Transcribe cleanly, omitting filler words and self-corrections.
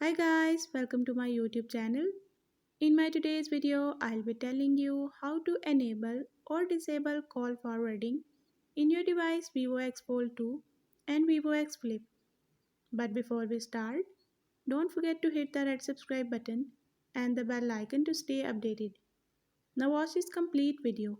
Hi guys, welcome to my YouTube channel. In my today's video, I'll be telling you how to enable or disable call forwarding in your device Vivo X Fold 2 and Vivo X Flip. But before we start, don't forget to hit the red subscribe button and the bell icon to stay updated. Now watch this complete video.